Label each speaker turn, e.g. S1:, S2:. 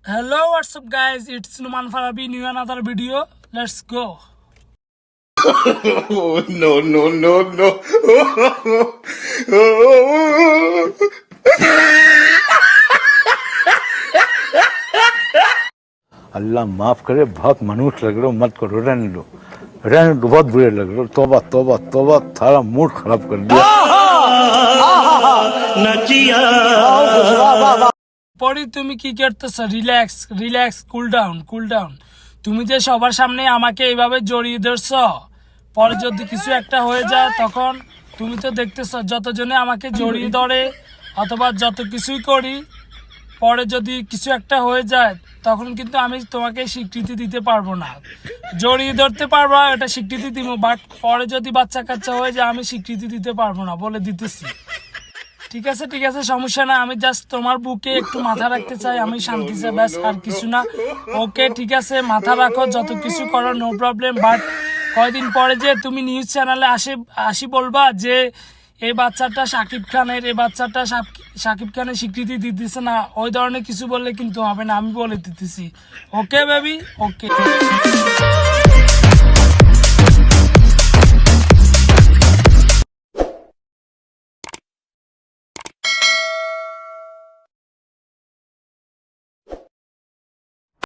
S1: Hello, what's up, guys? It's Numan Farabi, new another video. Let's go.
S2: Oh, no, no, no, no.
S3: अल्लाह माफ करे, बहुत मनुष्य लग रहे हो, मत करो, रहने दो, बहुत बुरे लग रहे हो। तौबा तौबा तौबा, थारा मूड खराब कर दिया।
S1: পরে তুমি কি করতেছ? Relax relax, cool down cool down. তুমি যে সবার সামনে আমাকে এইভাবে জড়িয়ে ধরছ, পরে যদি কিছু একটা হয়ে যায় তখন তুমি তো দেখতেছ যতজনে আমাকে জড়িয়ে ধরে অথবা যত কিছুই করি, পরে যদি কিছু একটা হয়ে যায় তখন কিন্তু আমি তোমাকে স্বীকৃতি দিতে পারবো না। জড়িয়ে ধরতে পারবো, এটা স্বীকৃতি দিব, বাট পরে যদি বাচ্চা কাচ্চা হয়ে যায় আমি স্বীকৃতি দিতে পারবো না, বলে দিতেছি। ঠিক আছে ঠিক আছে, সমস্যা না। আমি জাস্ট তোমার বুকে একটু মাথা রাখতে চাই, আমি শান্তি চাই, ব্যাস, আর কিছু না। ওকে ঠিক আছে, মাথা রাখো, যত কিছু করো, নো প্রবলেম। বাট কয়দিন পরে যে তুমি নিউজ চ্যানেলে আসি বলবা যে এই বাচ্চাটা সাকিব খানের, এই বাচ্চাটা সাকিব খানের স্বীকৃতি দিতেছে না, ওই ধরনের কিছু বললে কিন্তু হবে না, আমি বলে দিতেছি। ওকে বেবি, ওকে।